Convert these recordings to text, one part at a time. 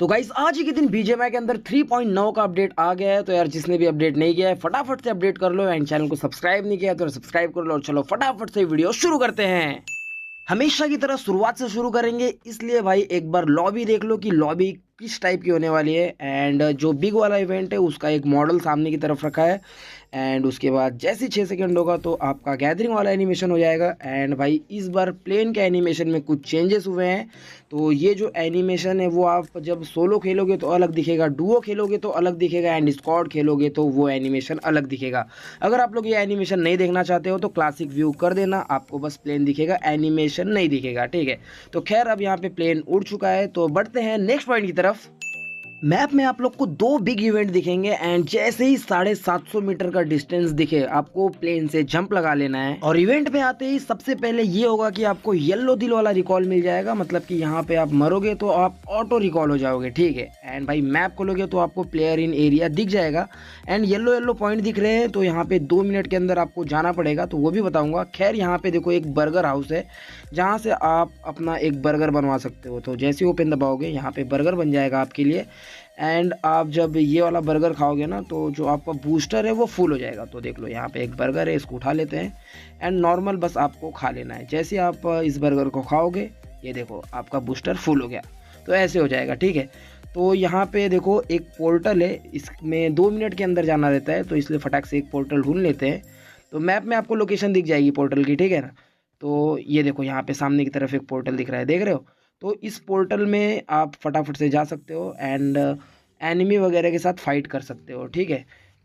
तो गाइस आज ही के दिन बीजीएमआई के अंदर 3.9 का अपडेट आ गया है। तो यार जिसने भी अपडेट नहीं किया है फटाफट से अपडेट कर लो एंड चैनल को सब्सक्राइब नहीं किया तो सब्सक्राइब कर लो। और चलो फटाफट से वीडियो शुरू करते हैं। हमेशा की तरह शुरुआत से शुरू करेंगे, इसलिए भाई एक बार लॉबी देख लो कि लॉबी किस टाइप की होने वाली है। एंड जो बिग वाला इवेंट है उसका एक मॉडल सामने की तरफ रखा है। एंड उसके बाद जैसे 6 सेकंड होगा तो आपका गैदरिंग वाला एनिमेशन हो जाएगा। एंड भाई इस बार प्लेन के एनिमेशन में कुछ चेंजेस हुए हैं। तो ये जो एनिमेशन है वो आप जब सोलो खेलोगे तो अलग दिखेगा, डुओ खेलोगे तो अलग दिखेगा, एंड स्क्वाड खेलोगे तो वो एनिमेशन अलग दिखेगा। अगर आप लोग ये एनिमेशन नहीं देखना चाहते हो तो क्लासिक व्यू कर देना, आपको बस प्लेन दिखेगा, एनिमेशन नहीं दिखेगा। ठीक है, तो खैर अब यहाँ पे प्लेन उड़ चुका है। तो बढ़ते हैं नेक्स्ट पॉइंट की तरफ। मैप में आप लोग को 2 बिग इवेंट दिखेंगे एंड जैसे ही 750 मीटर का डिस्टेंस दिखे आपको प्लेन से जंप लगा लेना है। और इवेंट में आते ही सबसे पहले ये होगा कि आपको येलो दिल वाला रिकॉल मिल जाएगा, मतलब कि यहाँ पे आप मरोगे तो आप ऑटो रिकॉल हो जाओगे। ठीक है, एंड भाई मैप खोलोगे तो आपको प्लेयर इन एरिया दिख जाएगा एंड येलो येलो पॉइंट दिख रहे हैं। तो यहाँ पे 2 मिनट के अंदर आपको जाना पड़ेगा, तो वो भी बताऊंगा। खैर यहाँ पे देखो एक बर्गर हाउस है जहाँ से आप अपना एक बर्गर बनवा सकते हो। तो जैसे ही ओपन दबाओगे यहाँ पे बर्गर बन जाएगा आपके लिए। एंड आप जब ये वाला बर्गर खाओगे ना तो जो आपका बूस्टर है वो फुल हो जाएगा। तो देख लो यहाँ पे एक बर्गर है, इसको उठा लेते हैं एंड नॉर्मल बस आपको खा लेना है। जैसे आप इस बर्गर को खाओगे ये देखो आपका बूस्टर फुल हो गया, तो ऐसे हो जाएगा। ठीक है, तो यहाँ पे देखो एक पोर्टल है, इसमें 2 मिनट के अंदर जाना रहता है, तो इसलिए फटाक से एक पोर्टल ढूंढ लेते हैं। तो मैप में आपको लोकेशन दिख जाएगी पोर्टल की, ठीक है ना। तो ये देखो यहाँ पे सामने की तरफ एक पोर्टल दिख रहा है, देख रहे हो। तो इस पोर्टल में आप फटाफट से जा सकते हो एंड एनिमी वगैरह के साथ फाइट कर सकते हो। ठीक है,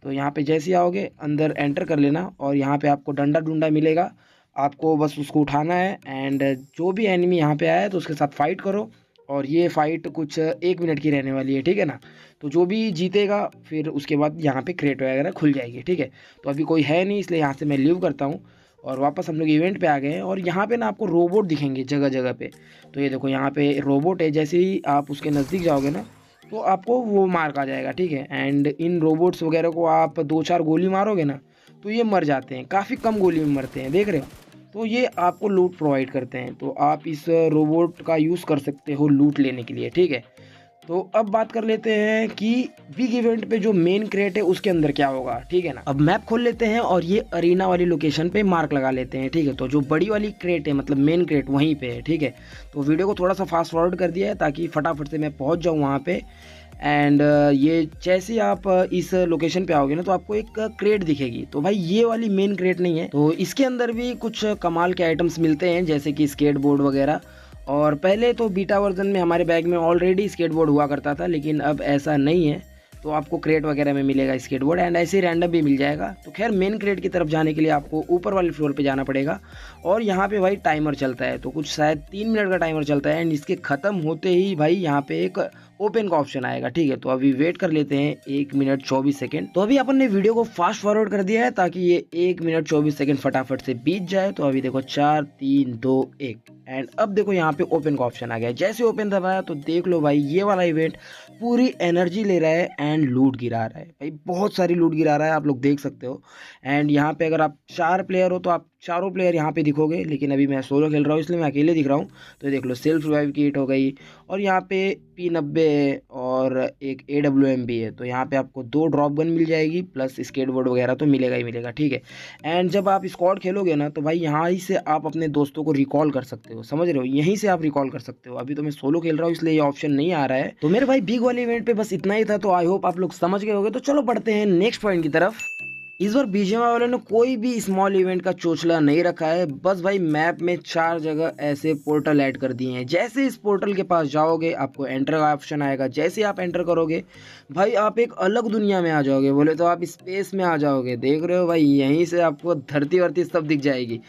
तो यहाँ पे जैसे ही आओगे अंदर एंटर कर लेना और यहाँ पे आपको डंडा डुंडा मिलेगा, आपको बस उसको उठाना है। एंड जो भी एनिमी यहाँ पे आया है तो उसके साथ फाइट करो। और ये फाइट कुछ 1 मिनट की रहने वाली है, ठीक है ना। तो जो भी जीतेगा फिर उसके बाद यहाँ पे क्रेट वगैरह खुल जाएगी। ठीक है, तो अभी कोई है नहीं इसलिए यहाँ से मैं लीव करता हूँ और वापस हम लोग इवेंट पे आ गए हैं। और यहाँ पे ना आपको रोबोट दिखेंगे जगह जगह पे। तो ये देखो यहाँ पे रोबोट है, जैसे ही आप उसके नज़दीक जाओगे ना तो आपको वो मार्क आ जाएगा। ठीक है, एंड इन रोबोट्स वगैरह को आप 2-4 गोली मारोगे ना तो ये मर जाते हैं, काफ़ी कम गोली में मरते हैं, देख रहे हो। तो ये आपको लूट प्रोवाइड करते हैं, तो आप इस रोबोट का यूज़ कर सकते हो लूट लेने के लिए। ठीक है, तो अब बात कर लेते हैं कि बिग इवेंट पे जो मेन क्रेट है उसके अंदर क्या होगा। ठीक है ना, अब मैप खोल लेते हैं और ये अरीना वाली लोकेशन पे मार्क लगा लेते हैं। ठीक है, तो जो बड़ी वाली क्रेट है मतलब मेन क्रेट वहीं पे है। ठीक है, तो वीडियो को थोड़ा सा फास्ट फॉरवर्ड कर दिया है ताकि फटाफट से मैं पहुंच जाऊं वहाँ पे। एंड ये जैसे आप इस लोकेशन पे आओगे ना तो आपको एक क्रेट दिखेगी। तो भाई ये वाली मेन क्रेट नहीं है, तो इसके अंदर भी कुछ कमाल के आइटम्स मिलते हैं जैसे कि स्केटबोर्ड वगैरह। और पहले तो बीटा वर्जन में हमारे बैग में ऑलरेडी स्केटबोर्ड हुआ करता था, लेकिन अब ऐसा नहीं है। तो आपको क्रेट वगैरह में मिलेगा स्केटबोर्ड एंड ऐसे ही रैंडम भी मिल जाएगा। तो खैर मेन क्रेट की तरफ जाने के लिए आपको ऊपर वाले फ्लोर पे जाना पड़ेगा। और यहाँ पे भाई टाइमर चलता है, तो कुछ शायद 3 मिनट का टाइमर चलता है एंड इसके ख़त्म होते ही भाई यहाँ पे एक ओपन का ऑप्शन आएगा। ठीक है, तो अभी वेट कर लेते हैं 1 मिनट 24 सेकंड। तो अभी अपन ने वीडियो को फास्ट फॉरवर्ड कर दिया है ताकि ये 1 मिनट 24 सेकंड फटाफट से बीत जाए। तो अभी देखो 4 3 2 1 एंड अब देखो यहाँ पे ओपन का ऑप्शन आ गया। जैसे ओपन दबाया तो देख लो भाई ये वाला इवेंट पूरी एनर्जी ले रहा है एंड लूट गिरा रहा है। भाई बहुत सारी लूट गिरा रहा है, आप लोग देख सकते हो। एंड यहाँ पे अगर आप 4 प्लेयर हो तो आप चारों प्लेयर यहाँ पे दिखोगे, लेकिन अभी मैं सोलो खेल रहा हूँ इसलिए मैं अकेले दिख रहा हूँ। तो देख लो सेल्फ रिवाइव किट हो गई और यहाँ पे P90 है और एक AWM भी है। तो यहाँ पे आपको 2 ड्रॉप गन मिल जाएगी प्लस स्केटबोर्ड वगैरह तो मिलेगा ही मिलेगा। ठीक है, एंड जब आप स्क्वाड खेलोगे ना तो भाई यहाँ ही से आप अपने दोस्तों को रिकॉल कर सकते हो, समझ रहे हो, यहीं से आप रिकॉल कर सकते हो। अभी तो मैं सोलो खेल रहा हूँ इसलिए ये ऑप्शन नहीं आ रहा है। तो मेरे भाई बिग वाले इवेंट पे बस इतना ही था, तो आई होप आप लोग समझ गए होंगे। तो चलो बढ़ते हैं नेक्स्ट पॉइंट की तरफ। इस बार बीजीएमआई वालों ने कोई भी स्मॉल इवेंट का चोचला नहीं रखा है, बस भाई मैप में 4 जगह ऐसे पोर्टल ऐड कर दिए हैं। जैसे इस पोर्टल के पास जाओगे आपको एंटर का ऑप्शन आएगा, जैसे आप एंटर करोगे भाई आप एक अलग दुनिया में आ जाओगे, बोले तो आप स्पेस में आ जाओगे। देख रहे हो भाई यहीं से आपको धरती वरती सब दिख जाएगी।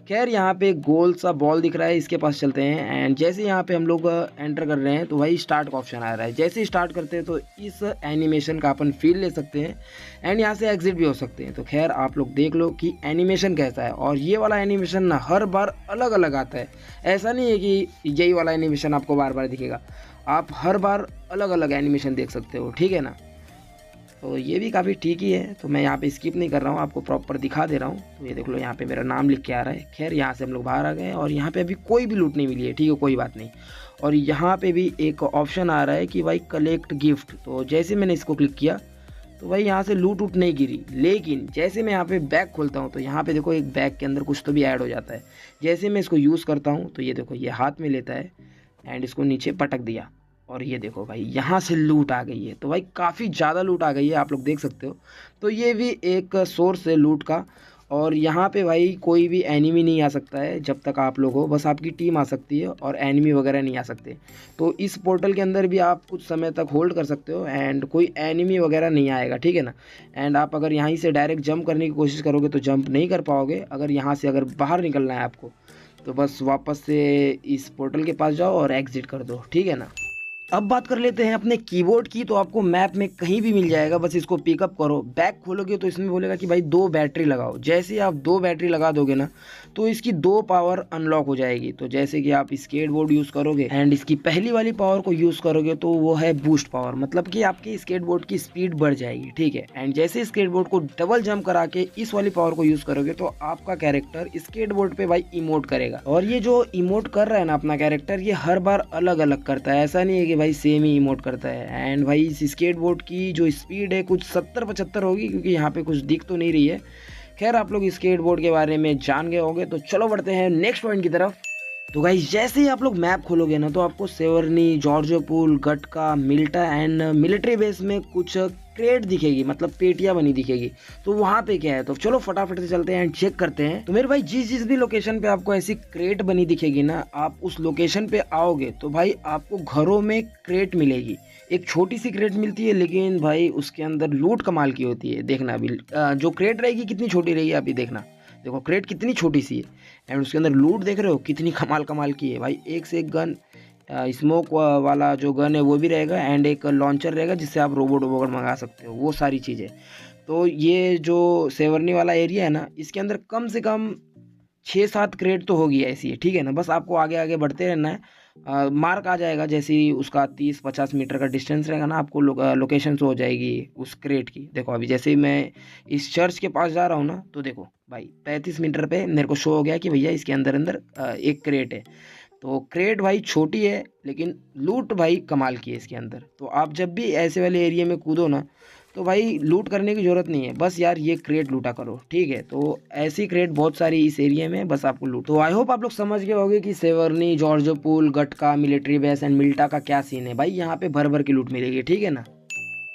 खैर यहाँ पे गोल सा बॉल दिख रहा है, इसके पास चलते हैं एंड जैसे यहाँ पे हम लोग एंटर कर रहे हैं तो भाई स्टार्ट का ऑप्शन आ रहा है। जैसे ही स्टार्ट करते हैं तो इस एनिमेशन का अपन फील ले सकते हैं एंड यहाँ से एग्जिट भी हो सकते हैं। तो खैर आप लोग देख लो कि एनिमेशन कैसा है। और ये वाला एनिमेशन ना हर बार अलग अलग आता है, ऐसा नहीं है कि यही वाला एनिमेशन आपको बार बार दिखेगा, आप हर बार अलग अलग एनिमेशन देख सकते हो। ठीक है ना, तो ये भी काफ़ी ठीक ही है। तो मैं यहाँ पे स्किप नहीं कर रहा हूँ, आपको प्रॉपर दिखा दे रहा हूँ। तो ये देख लो यहाँ पे मेरा नाम लिख के आ रहा है। खैर यहाँ से हम लोग बाहर आ गए और यहाँ पे अभी कोई भी लूट नहीं मिली है, ठीक है, कोई बात नहीं। और यहाँ पे भी एक ऑप्शन आ रहा है कि भाई कलेक्ट गिफ्ट। तो जैसे मैंने इसको क्लिक किया तो भाई यहाँ से लूट उट नहीं गिरी, लेकिन जैसे मैं यहाँ पे बैग खोलता हूँ तो यहाँ पे देखो एक बैग के अंदर कुछ तो भी ऐड हो जाता है। जैसे मैं इसको यूज़ करता हूँ तो ये देखो ये हाथ में लेता है एंड इसको नीचे पटक दिया और ये देखो भाई यहाँ से लूट आ गई है। तो भाई काफ़ी ज़्यादा लूट आ गई है, आप लोग देख सकते हो। तो ये भी एक सोर्स है लूट का। और यहाँ पे भाई कोई भी एनिमी नहीं आ सकता है जब तक आप लोग हो, बस आपकी टीम आ सकती है और एनिमी वगैरह नहीं आ सकते। तो इस पोर्टल के अंदर भी आप कुछ समय तक होल्ड कर सकते हो एंड कोई एनिमी वगैरह नहीं आएगा, ठीक है ना। एंड आप अगर यहीं से डायरेक्ट जंप करने की कोशिश करोगे तो जंप नहीं कर पाओगे। अगर यहाँ से अगर बाहर निकलना है आपको तो बस वापस से इस पोर्टल के पास जाओ और एग्जिट कर दो, ठीक है ना। अब बात कर लेते हैं अपने कीबोर्ड की। तो आपको मैप में कहीं भी मिल जाएगा, बस इसको पिकअप करो। बैक खोलोगे तो इसमें बोलेगा कि भाई 2 बैटरी लगाओ। जैसे ही आप 2 बैटरी लगा दोगे ना तो इसकी 2 पावर अनलॉक हो जाएगी। तो जैसे कि आप स्केटबोर्ड यूज़ करोगे एंड इसकी पहली वाली पावर को यूज़ करोगे तो वो है बूस्ट पावर, मतलब कि आपकी स्केटबोर्ड की स्पीड बढ़ जाएगी, ठीक है। एंड जैसे स्केटबोर्ड को डबल जंप करा के इस वाली पावर को यूज़ करोगे तो आपका कैरेक्टर स्केटबोर्ड पे भाई इमोट करेगा। और ये जो इमोट कर रहा है ना अपना कैरेक्टर, ये हर बार अलग अलग करता है, ऐसा नहीं है कि भाई सेम ही इमोट करता है। एंड भाई इस स्केटबोर्ड की जो स्पीड है कुछ 70-75 होगी, क्योंकि यहाँ पे कुछ दिख तो नहीं रही है। खैर आप लोग स्केटबोर्ड के बारे में जान गए होंगे, तो चलो बढ़ते हैं नेक्स्ट पॉइंट की तरफ। तो गाइस जैसे ही आप लोग मैप खोलोगे ना तो आपको सेवर्नी, जॉर्जोपुल, गटका, मिल्टा एंड मिलिट्री बेस में कुछ क्रेट दिखेगी, मतलब पेटियां बनी दिखेगी। तो वहां पे क्या है, तो चलो फटाफट से चलते हैं एंड चेक करते हैं। तो मेरे भाई जिस भी लोकेशन पे आपको ऐसी क्रेट बनी दिखेगी ना, आप उस लोकेशन पे आओगे तो भाई आपको घरों में क्रेट मिलेगी। एक छोटी सी क्रेट मिलती है लेकिन भाई उसके अंदर लूट कमाल की होती है। देखना अभी जो क्रेट रहेगी कितनी छोटी रहेगी, अभी देखना। देखो क्रेट कितनी छोटी सी है एंड उसके अंदर लूट देख रहे हो कितनी कमाल की है भाई। एक से एक गन, स्मोक वाला जो गन है वो भी रहेगा एंड एक लॉन्चर रहेगा जिससे आप रोबोट मंगा सकते हो, वो सारी चीज़ें। तो ये जो सेवर्नी वाला एरिया है ना, इसके अंदर कम से कम 6-7 क्रेट तो होगी ऐसी है, ठीक है ना। बस आपको आगे आगे बढ़ते रहना है। मार्क आ जाएगा जैसे ही उसका 30-50 मीटर का डिस्टेंस रहेगा ना, आपको लोकेशन शो हो जाएगी उस क्रेट की। देखो अभी जैसे ही मैं इस चर्च के पास जा रहा हूँ ना, तो देखो भाई 35 मीटर पे मेरे को शो हो गया कि भैया इसके अंदर एक क्रेट है। तो क्रेट भाई छोटी है लेकिन लूट भाई कमाल की है इसके अंदर। तो आप जब भी ऐसे वाले एरिया में कूदो ना तो भाई लूट करने की ज़रूरत नहीं है, बस यार ये क्रेट लूटा करो, ठीक है। तो ऐसी क्रेट बहुत सारी इस एरिया में, बस आपको लूट। तो आई होप आप लोग समझ गए होंगे कि सेवर्नी, जॉर्जोपुल, गटका, मिलिट्री बेस एंड मिल्टा का क्या सीन है। भाई यहाँ पे भर भर की लूट मिलेगी, ठीक है ना।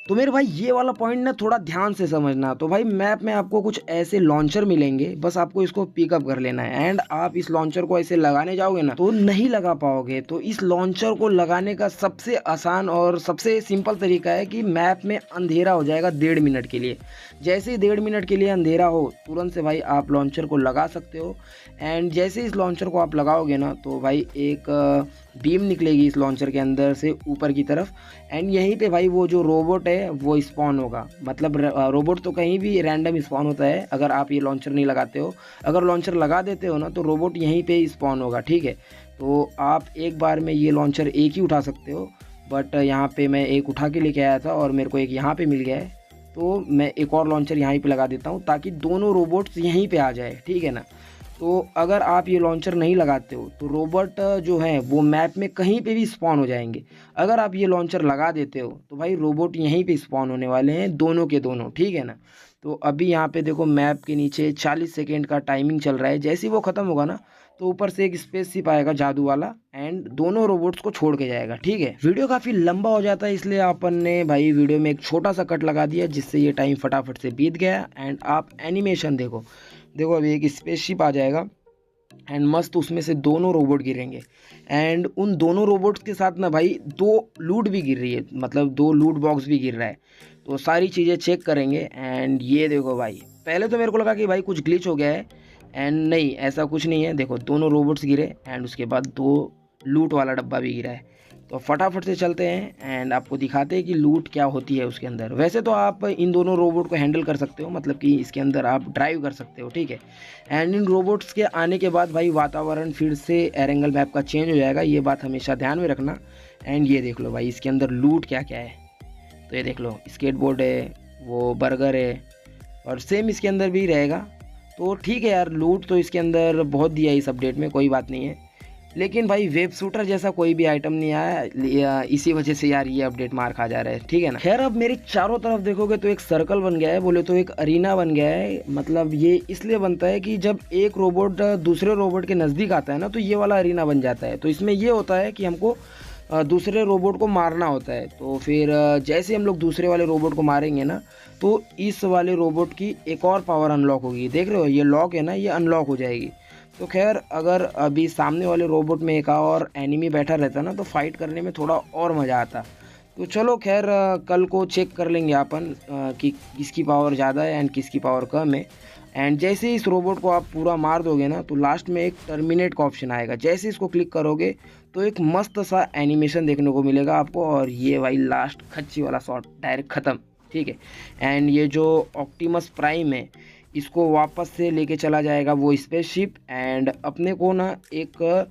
तो मेरे भाई ये वाला पॉइंट ना थोड़ा ध्यान से समझना। तो भाई मैप में आपको कुछ ऐसे लॉन्चर मिलेंगे, बस आपको इसको पिकअप कर लेना है। एंड आप इस लॉन्चर को ऐसे लगाने जाओगे ना तो नहीं लगा पाओगे। तो इस लॉन्चर को लगाने का सबसे आसान और सबसे सिंपल तरीका है कि मैप में अंधेरा हो जाएगा 1.5 मिनट के लिए। जैसे ही 1.5 मिनट के लिए अंधेरा हो तुरंत से भाई आप लॉन्चर को लगा सकते हो। एंड जैसे इस लॉन्चर को आप लगाओगे ना तो भाई एक बीम निकलेगी इस लॉन्चर के अंदर से ऊपर की तरफ। एंड यहीं पे भाई वो जो रोबोट है वो स्पॉन होगा, मतलब रोबोट तो कहीं भी रैंडम स्पॉन होता है अगर आप ये लॉन्चर नहीं लगाते हो। अगर लॉन्चर लगा देते हो ना तो रोबोट यहीं पे स्पॉन होगा, ठीक है। तो आप एक बार में ये लॉन्चर एक ही उठा सकते हो, बट यहाँ पे मैं एक उठा के लेके आया था और मेरे को एक यहाँ पे मिल गया है, तो मैं एक और लॉन्चर यहीं पे लगा देता हूँ ताकि दोनों रोबोट्स यहीं पे आ जाए, ठीक है ना। तो अगर आप ये लॉन्चर नहीं लगाते हो तो रोबोट जो है वो मैप में कहीं पे भी स्पॉन हो जाएंगे। अगर आप ये लॉन्चर लगा देते हो तो भाई रोबोट यहीं पे स्पॉन होने वाले हैं, दोनों के दोनों, ठीक है ना। तो अभी यहाँ पे देखो मैप के नीचे 40 सेकेंड का टाइमिंग चल रहा है। जैसे ही वो ख़त्म होगा ना तो ऊपर से एक स्पेसशिप आएगा जादू वाला एंड दोनों रोबोट्स को छोड़ के जाएगा, ठीक है। वीडियो काफ़ी लंबा हो जाता है इसलिए अपन ने भाई वीडियो में एक छोटा सा कट लगा दिया जिससे ये टाइम फटाफट से बीत गया। एंड आप एनिमेशन देखो, देखो अभी एक स्पेसशिप आ जाएगा एंड मस्त उसमें से दोनों रोबोट गिरेंगे। एंड उन दोनों रोबोट्स के साथ ना भाई 2 लूट भी गिर रही है, मतलब 2 लूट बॉक्स भी गिर रहा है। तो सारी चीज़ें चेक करेंगे। एंड ये देखो भाई, पहले तो मेरे को लगा कि भाई कुछ ग्लिच हो गया है एंड नहीं, ऐसा कुछ नहीं है। देखो दोनों रोबोट्स गिरे एंड उसके बाद 2 लूट वाला डब्बा भी गिरा है। तो फटाफट से चलते हैं एंड आपको दिखाते हैं कि लूट क्या होती है उसके अंदर। वैसे तो आप इन दोनों रोबोट को हैंडल कर सकते हो, मतलब कि इसके अंदर आप ड्राइव कर सकते हो, ठीक है। एंड इन रोबोट्स के आने के बाद भाई वातावरण फिर से एरेंगल मैप का चेंज हो जाएगा, ये बात हमेशा ध्यान में रखना। एंड ये देख लो भाई इसके अंदर लूट क्या क्या है। तो ये देख लो स्केटबोर्ड है, वो बर्गर है, और सेम इसके अंदर भी रहेगा। तो ठीक है यार, लूट तो इसके अंदर बहुत दिया है इस अपडेट में, कोई बात नहीं है। लेकिन भाई वेब शूटर जैसा कोई भी आइटम नहीं आया, इसी वजह से यार ये अपडेट मार खा जा रहा है, ठीक है ना। खैर अब मेरे चारों तरफ देखोगे तो एक सर्कल बन गया है, बोले तो एक अरीना बन गया है। मतलब ये इसलिए बनता है कि जब एक रोबोट दूसरे रोबोट के नज़दीक आता है ना, तो ये वाला अरीना बन जाता है। तो इसमें ये होता है कि हमको दूसरे रोबोट को मारना होता है। तो फिर जैसे हम लोग दूसरे वाले रोबोट को मारेंगे ना, तो इस वाले रोबोट की एक और पावर अनलॉक होगी। देख रहे हो ये लॉक है ना, ये अनलॉक हो जाएगी। तो खैर अगर अभी सामने वाले रोबोट में एक और एनिमी बैठा रहता ना, तो फाइट करने में थोड़ा और मज़ा आता। तो चलो खैर कल को चेक कर लेंगे अपन कि किसकी पावर ज़्यादा है एंड किसकी पावर कम है। एंड जैसे इस रोबोट को आप पूरा मार दोगे ना, तो लास्ट में एक टर्मिनेट का ऑप्शन आएगा। जैसे इसको क्लिक करोगे तो एक मस्त सा एनिमेशन देखने को मिलेगा आपको, और ये भाई लास्ट खच्ची वाला शॉट डायरेक्ट ख़त्म, ठीक है। एंड ये जो ऑप्टिमस प्राइम है, इसको वापस से लेके चला जाएगा वो स्पेसशिप, एंड अपने को ना एक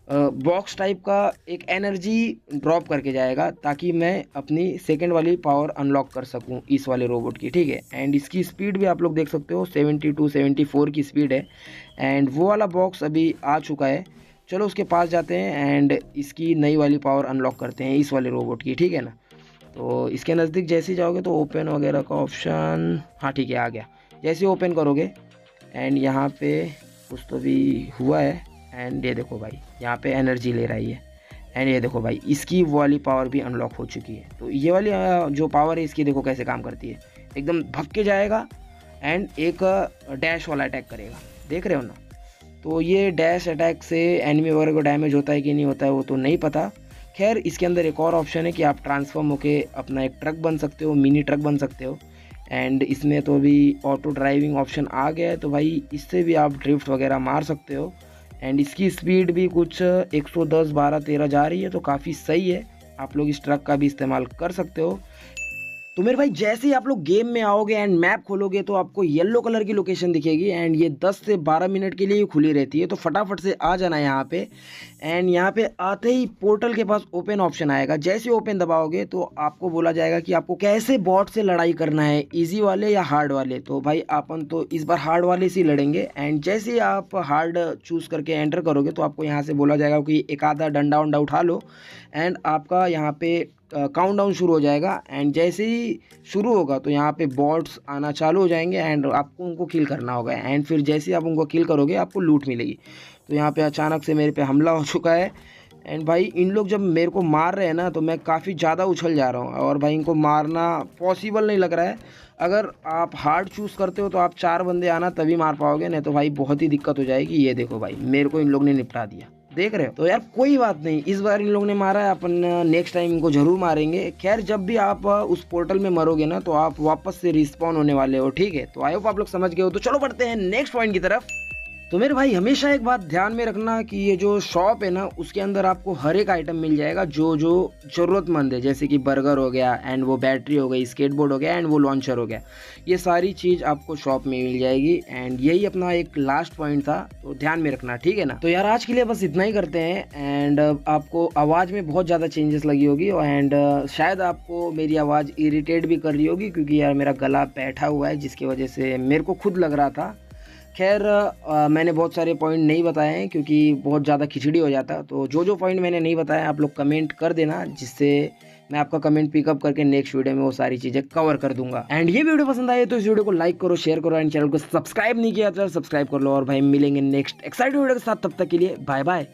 बॉक्स टाइप का एक एनर्जी ड्रॉप करके जाएगा, ताकि मैं अपनी सेकंड वाली पावर अनलॉक कर सकूं इस वाले रोबोट की, ठीक है। एंड इसकी स्पीड भी आप लोग देख सकते हो, 72-74 की स्पीड है। एंड वो वाला बॉक्स अभी आ चुका है। चलो उसके पास जाते हैं एंड इसकी नई वाली पावर अनलॉक करते हैं इस वाले रोबोट की, ठीक है ना। तो इसके नज़दीक जैसे ही जाओगे तो ओपन वगैरह का ऑप्शन, हाँ ठीक है आ गया। जैसे ओपन करोगे एंड यहाँ पे कुछ तो भी हुआ है, एंड ये देखो भाई यहाँ पे एनर्जी ले रही है। एंड ये देखो भाई इसकी वो वाली पावर भी अनलॉक हो चुकी है। तो ये वाली जो पावर है इसकी देखो कैसे काम करती है, एकदम भग के जाएगा एंड एक डैश वाला अटैक करेगा, देख रहे हो ना। तो ये डैश अटैक से एनिमी वगैरह को डैमेज होता है कि नहीं होता है वो तो नहीं पता। खैर इसके अंदर एक और ऑप्शन है कि आप ट्रांसफॉर्म होके अपना एक ट्रक बन सकते हो, मिनी ट्रक बन सकते हो। एंड इसमें तो भी ऑटो ड्राइविंग ऑप्शन आ गया है, तो भाई इससे भी आप ड्रिफ्ट वगैरह मार सकते हो। एंड इसकी स्पीड भी कुछ 110, 12, 13 जा रही है, तो काफ़ी सही है। आप लोग इस ट्रक का भी इस्तेमाल कर सकते हो। तो मेरे भाई जैसे ही आप लोग गेम में आओगे एंड मैप खोलोगे तो आपको येलो कलर की लोकेशन दिखेगी, एंड ये 10 से 12 मिनट के लिए ही खुली रहती है। तो फटाफट से आ जाना है यहाँ पे। एंड यहाँ पे आते ही पोर्टल के पास ओपन ऑप्शन आएगा। जैसे ओपन दबाओगे तो आपको बोला जाएगा कि आपको कैसे बॉट से लड़ाई करना है, इजी वाले या हार्ड वाले। तो भाई अपन तो इस बार हार्ड वाले से लड़ेंगे। एंड जैसे ही आप हार्ड चूज़ करके एंटर करोगे तो आपको यहाँ से बोला जाएगा कि एक आधा डंडा वंडा उठा लो, एंड आपका यहाँ पे काउंटडाउन शुरू हो जाएगा। एंड जैसे ही शुरू होगा तो यहाँ पे बॉट्स आना चालू हो जाएंगे एंड आपको उनको किल करना होगा। एंड फिर जैसे ही आप उनको किल करोगे आपको लूट मिलेगी। तो यहाँ पे अचानक से मेरे पे हमला हो चुका है। एंड भाई इन लोग जब मेरे को मार रहे हैं ना, तो मैं काफ़ी ज़्यादा उछल जा रहा हूँ, और भाई इनको मारना पॉसिबल नहीं लग रहा है। अगर आप हार्ड चूज़ करते हो तो आप 4 बंदे आना तभी मार पाओगे, नहीं तो भाई बहुत ही दिक्कत हो जाएगी। ये देखो भाई मेरे को इन लोग ने निपटा दिया, देख रहे हो। तो यार कोई बात नहीं, इस बार इन लोगों ने मारा है, अपन नेक्स्ट टाइम इनको जरूर मारेंगे। खैर जब भी आप उस पोर्टल में मरोगे ना, तो आप वापस से रिस्पॉन होने वाले हो, ठीक है। तो आई होप आप लोग समझ गए हो। तो चलो बढ़ते हैं नेक्स्ट पॉइंट की तरफ। तो मेरे भाई हमेशा एक बात ध्यान में रखना कि ये जो शॉप है ना, उसके अंदर आपको हर एक आइटम मिल जाएगा जो जो ज़रूरतमंद है। जैसे कि बर्गर हो गया, एंड वो बैटरी हो गई, स्केटबोर्ड हो गया, एंड वो लॉन्चर हो गया। ये सारी चीज़ आपको शॉप में मिल जाएगी। एंड यही अपना एक लास्ट पॉइंट था, तो ध्यान में रखना, ठीक है ना। तो यार आज के लिए बस इतना ही करते हैं। एंड आपको आवाज़ में बहुत ज़्यादा चेंजेस लगी होगी, एंड शायद आपको मेरी आवाज़ इरिटेट भी कर रही होगी, क्योंकि यार मेरा गला बैठा हुआ है, जिसकी वजह से मेरे को खुद लग रहा था। खैर मैंने बहुत सारे पॉइंट नहीं बताए हैं क्योंकि बहुत ज़्यादा खिचड़ी हो जाता। तो जो जो पॉइंट मैंने नहीं बताया आप लोग कमेंट कर देना, जिससे मैं आपका कमेंट पिकअप करके नेक्स्ट वीडियो में वो सारी चीज़ें कवर कर दूंगा। एंड ये वीडियो पसंद आए तो इस वीडियो को लाइक करो, शेयर करो, एंड चैनल को सब्सक्राइब नहीं किया तो सब्सक्राइब कर लो। और भाई मिलेंगे नेक्स्ट एक्साइटिंग वीडियो के साथ, तब तक के लिए बाय बाय।